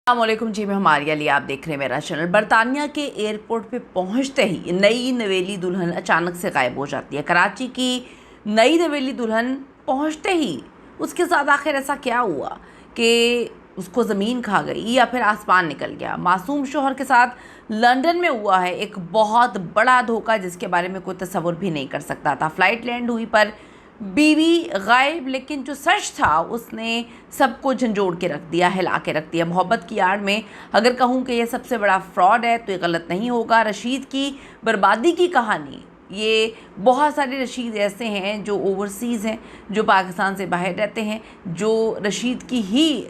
अस्सलामुअलैकुम जी, मैं हमारे लिए आप देख रहे हैं मेरा चैनल। बरतानिया के एयरपोर्ट पे पहुंचते ही नई नवेली दुल्हन अचानक से गायब हो जाती है। कराची की नई नवेली दुल्हन पहुंचते ही उसके साथ आखिर ऐसा क्या हुआ कि उसको ज़मीन खा गई या फिर आसमान निकल गया। मासूम शोहर के साथ लंदन में हुआ है एक बहुत बड़ा धोखा जिसके बारे में कोई तसव्वुर भी नहीं कर सकता था। फ़्लाइट लैंड हुई पर बीवी गायब, लेकिन जो सच था उसने सबको झंझोड़ के रख दिया, हिला के रख दिया। मोहब्बत की आड़ में अगर कहूँ कि यह सबसे बड़ा फ्रॉड है तो ये गलत नहीं होगा। रशीद की बर्बादी की कहानी, ये बहुत सारे रशीद ऐसे हैं जो ओवरसीज़ हैं, जो पाकिस्तान से बाहर रहते हैं, जो रशीद की ही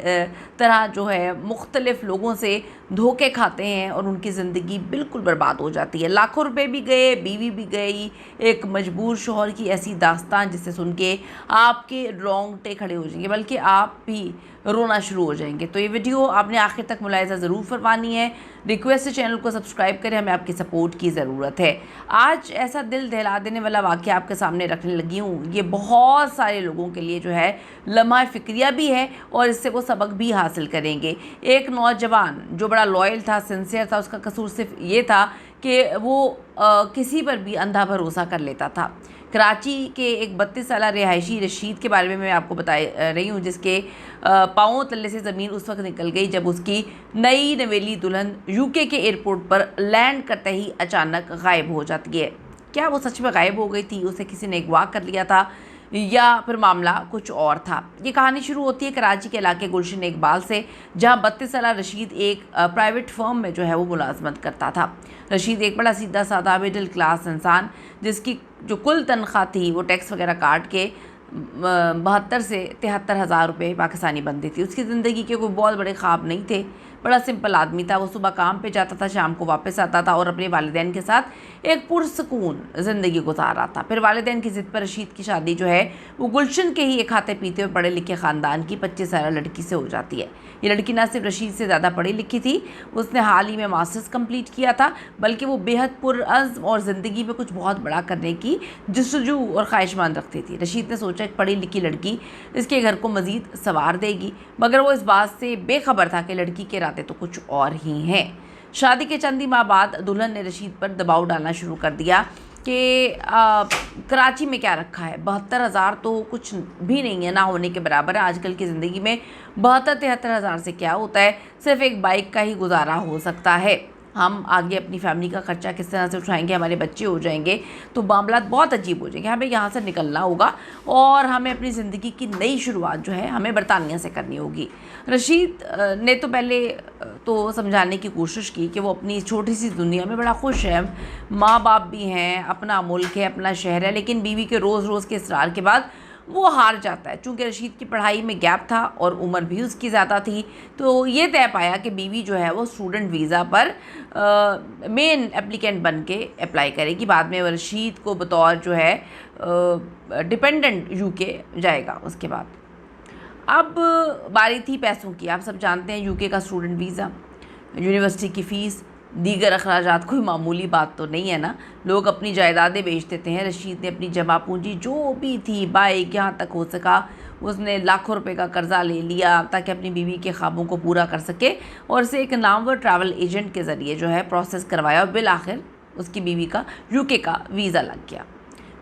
तरह जो है मुख्तलिफ़ लोगों से धोखे खाते हैं और उनकी ज़िंदगी बिल्कुल बर्बाद हो जाती है। लाखों रुपए भी गए, बीवी भी गई। एक मजबूर शोहर की ऐसी दास्तान जिसे सुन के आपके रोंगटे खड़े हो जाएंगे, बल्कि आप भी रोना शुरू हो जाएंगे। तो ये वीडियो आपने आखिर तक मुलाहिज़ा ज़रूर फरमानी है। रिक्वेस्ट है चैनल को सब्सक्राइब करें, हमें आपकी सपोर्ट की ज़रूरत है। आज ऐसा दिल दहला देने वाला वाक़या आपके सामने रखने लगी हूँ। ये बहुत सारे लोगों के लिए जो है लम्हा फ़िक्रिया भी है और इससे वो सबक भी हासिल करेंगे। एक नौजवान जो बड़ा लॉयल था, सिंसियर था, उसका कसूर सिर्फ ये था कि वो किसी पर भी अंधा भरोसा कर लेता था। कराची के एक 32 साला रिहायशी रशीद के बारे में मैं आपको बता रही हूँ, जिसके पाँवों तले से ज़मीन उस वक्त निकल गई जब उसकी नई नवेली दुल्हन यूके के एयरपोर्ट पर लैंड करते ही अचानक गायब हो जाती है। क्या वो सच में गायब हो गई थी, उसे किसी ने अगवा कर लिया था, या फिर मामला कुछ और था? ये कहानी शुरू होती है कराची के इलाके गुलशन इकबाल से, जहां 32 साला रशीद एक प्राइवेट फर्म में जो है वो मुलाजमत करता था। रशीद एक बड़ा सीधा साधा मिडिल क्लास इंसान, जिसकी जो कुल तनख्वाह थी वो टैक्स वगैरह काट के 72 से 73 हज़ार रुपये पाकिस्तानी बनती थी। उसकी ज़िंदगी के कोई बहुत बड़े ख्वाब नहीं थे, बड़ा सिंपल आदमी था। वो सुबह काम पे जाता था, शाम को वापस आता था और अपने वालिदैन के साथ एक पुरसकून ज़िंदगी गुजार रहा था। फिर वालिदैन की ज़िद पर रशीद की शादी जो है वो गुलशन के ही एक खाते पीते और पढ़े लिखे ख़ानदान की 25 साल लड़की से हो जाती है। ये लड़की ना सिर्फ रशीद से ज़्यादा पढ़ी लिखी थी, उसने हाल ही में मास्टर्स कंप्लीट किया था, बल्कि वो बेहद पुरअज़्म और ज़िंदगी में कुछ बहुत बड़ा करने की जस्तजू और ख्वाहिशमंद रखती थी। रशीद ने सोचा एक पढ़ी लिखी लड़की इसके घर को मज़ीद संवार देगी, मगर वो इस बात से बेखबर था कि लड़की के इरादे तो कुछ और ही हैं। शादी के चंद ही माह बाद दुल्हन ने रशीद पर दबाव डालना शुरू कर दिया कि कराची में क्या रखा है, 72 हज़ार तो कुछ भी नहीं है, ना होने के बराबर है। आजकल की ज़िंदगी में 72-73 हज़ार से क्या होता है, सिर्फ एक बाइक का ही गुजारा हो सकता है। हम आगे अपनी फैमिली का खर्चा किस तरह से उठाएंगे, हमारे बच्चे हो जाएंगे तो मामला बहुत अजीब हो जाएंगे। हमें यहाँ से निकलना होगा और हमें अपनी ज़िंदगी की नई शुरुआत जो है हमें बरतानिया से करनी होगी। रशीद ने तो पहले तो समझाने की कोशिश की कि वो अपनी छोटी सी दुनिया में बड़ा खुश है, माँ बाप भी हैं, अपना मुल्क है, अपना शहर है, लेकिन बीवी के रोज़ रोज़ के इसरार के बाद वो हार जाता है। चूँकि रशीद की पढ़ाई में गैप था और उम्र भी उसकी ज़्यादा थी, तो ये तय पाया कि बीवी जो है वो स्टूडेंट वीज़ा पर मेन एप्लीकेंट बन के अप्लाई करेगी। बाद में वो रशीद को बतौर जो है डिपेंडेंट यूके जाएगा। उसके बाद अब बारी थी पैसों की। आप सब जानते हैं यूके का स्टूडेंट वीज़ा, यूनिवर्सिटी की फ़ीस, दीगर अखराजात कोई मामूली बात तो नहीं है ना। लोग अपनी जायदादें बेच देते हैं। रशीद ने अपनी जमा पूंजी जो भी थी, बाइक, यहाँ तक हो सका उसने लाखों रुपए का कर्जा ले लिया ताकि अपनी बीवी के ख्वाबों को पूरा कर सके, और इसे एक नामवर ट्रैवल एजेंट के ज़रिए जो है प्रोसेस करवाया और बिल आखिर उसकी बीवी का यूके का वीज़ा लग गया।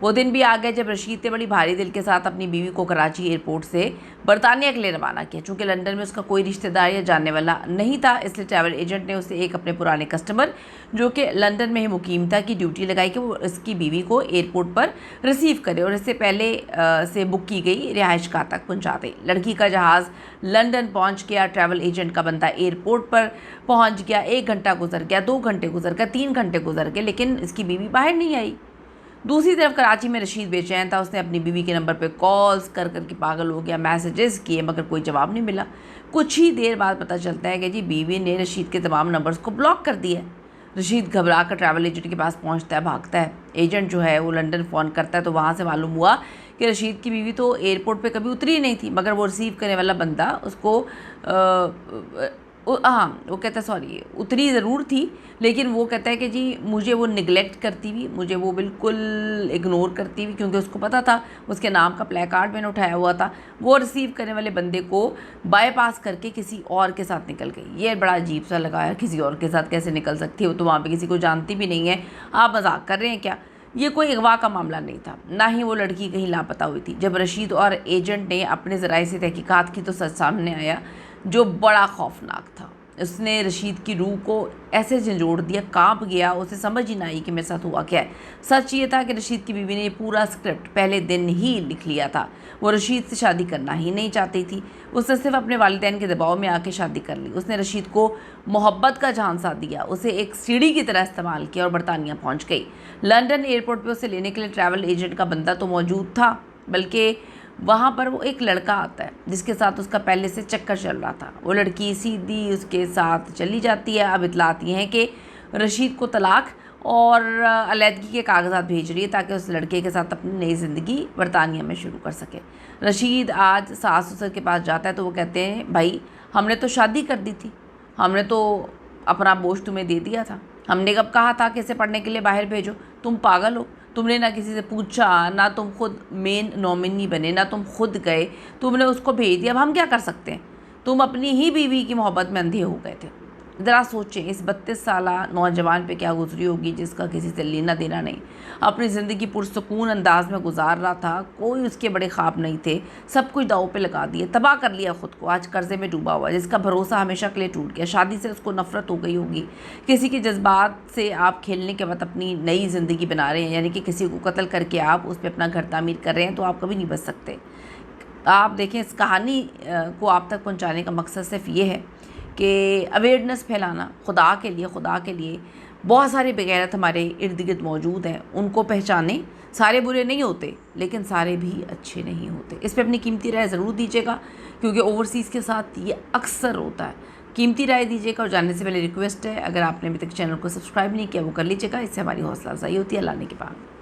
वो दिन भी आ गए जब रशीद ने बड़ी भारी दिल के साथ अपनी बीवी को कराची एयरपोर्ट से बरतानिया के लिए रवाना किया। चूँकि लंदन में उसका कोई रिश्तेदार या जानने वाला नहीं था, इसलिए ट्रैवल एजेंट ने उसे एक अपने पुराने कस्टमर जो कि लंदन में ही मुकीम था की ड्यूटी लगाई कि वो इसकी बीवी को एयरपोर्ट पर रिसीव करे और इससे पहले से बुक की गई रिहाइश गाह तक पहुँचा दे। लड़की का जहाज़ लंदन पहुँच गया, ट्रैवल एजेंट का बंदा एयरपोर्ट पर पहुँच गया। 1 घंटा गुजर गया, 2 घंटे गुजर गया, 3 घंटे गुजर गए, लेकिन इसकी बीवी बाहर नहीं आई। दूसरी तरफ कराची में रशीद बेचैन था। उसने अपनी बीवी के नंबर पे कॉल्स कर कर के पागल हो गया, मैसेजेस किए, मगर कोई जवाब नहीं मिला। कुछ ही देर बाद पता चलता है कि जी बीवी ने रशीद के तमाम नंबर्स को ब्लॉक कर दिया। रशीद घबरा कर ट्रैवल एजेंट के पास पहुंचता है, भागता है। एजेंट जो है वो लंदन फ़ोन करता है तो वहाँ से मालूम हुआ कि रशीद की बीवी तो एयरपोर्ट पे कभी उतरी नहीं थी, मगर वो रिसीव करने वाला बंदा उसको हाँ, वो कहता है सॉरी, उतनी ज़रूर थी, लेकिन वो कहता है कि जी मुझे वो निगलेक्ट करती हुई, मुझे वो बिल्कुल इग्नोर करती हुई, क्योंकि उसको पता था उसके नाम का प्ले कार्ड मैंने उठाया हुआ था, वो रिसीव करने वाले बंदे को बाईपास करके किसी और के साथ निकल गई। ये बड़ा अजीब सा लगा यार, किसी और के साथ कैसे निकल सकती है, वो तो वहाँ पे किसी को जानती भी नहीं है, आप मजाक कर रहे हैं क्या। ये कोई अगवा का मामला नहीं था, ना ही वो लड़की कहीं लापता हुई थी। जब रशीद और एजेंट ने अपने ज़राए से तहकीकात की तो सच सामने आया जो बड़ा खौफनाक था। उसने रशीद की रूह को ऐसे झंझोड़ दिया, कांप गया, उसे समझ ही ना आई कि मेरे साथ हुआ क्या है। सच ये था कि रशीद की बीवी ने ये पूरा स्क्रिप्ट पहले दिन ही लिख लिया था। वो रशीद से शादी करना ही नहीं चाहती थी, उसने सिर्फ अपने वालिदैन के दबाव में आके शादी कर ली। उसने रशीद को मोहब्बत का झांसा दिया, उसे एक सीढ़ी की तरह इस्तेमाल किया और बरतानिया पहुँच गई। लंदन एयरपोर्ट पर उसे लेने के लिए ट्रैवल एजेंट का बंदा तो मौजूद था, बल्कि वहाँ पर वो एक लड़का आता है जिसके साथ उसका पहले से चक्कर चल रहा था। वो लड़की सीधी उसके साथ चली जाती है। अब इतलाती हैं कि रशीद को तलाक और अलहदगी के कागजात भेज रही है ताकि उस लड़के के साथ अपनी नई ज़िंदगी बरतानिया में शुरू कर सके। रशीद आज सास ससुर के पास जाता है तो वो कहते हैं भाई हमने तो शादी कर दी थी, हमने तो अपना बोझ तुम्हें दे दिया था, हमने कब कहा था कि इसे पढ़ने के लिए बाहर भेजो, तुम पागल हो, तुमने ना किसी से पूछा, ना तुम खुद मेन नॉमिनी बने, ना तुम खुद गए, तुमने उसको भेज दिया। अब हम क्या कर सकते हैं, तुम अपनी ही बीवी की मोहब्बत में अंधे हो गए थे। ज़रा सोचें इस 32 साला नौजवान पे क्या गुजरी होगी जिसका किसी से लेना देना नहीं, अपनी ज़िंदगी पुरसकून अंदाज में गुजार रहा था, कोई उसके बड़े ख्वाब नहीं थे, सब कुछ दाव पे लगा दिए, तबाह कर लिया ख़ुद को, आज कर्जे में डूबा हुआ, जिसका भरोसा हमेशा के लिए टूट गया। शादी से उसको नफ़रत हो गई होगी, किसी के जज्बात से आप खेलने के बाद अपनी नई ज़िंदगी बना रहे हैं, यानी कि किसी को कत्ल करके आप उस पर अपना घर तामीर कर रहे हैं, तो आप कभी नहीं बच सकते। आप देखें इस कहानी को आप तक पहुँचाने का मकसद सिर्फ ये है कि अवेयरनेस फैलाना, खुदा के लिए बहुत सारे बेगैरत हमारे इर्द गिर्द मौजूद हैं, उनको पहचानें। सारे बुरे नहीं होते लेकिन सारे भी अच्छे नहीं होते। इस पे अपनी कीमती राय ज़रूर दीजिएगा, क्योंकि ओवरसीज़ के साथ ये अक्सर होता है। कीमती राय दीजिएगा और जानने से पहले रिक्वेस्ट है, अगर आपने अभी तक चैनल को सब्सक्राइब नहीं किया वो कर लीजिएगा, इससे हमारी हौसला अफजाई होती है। अल्लाह ने के पास।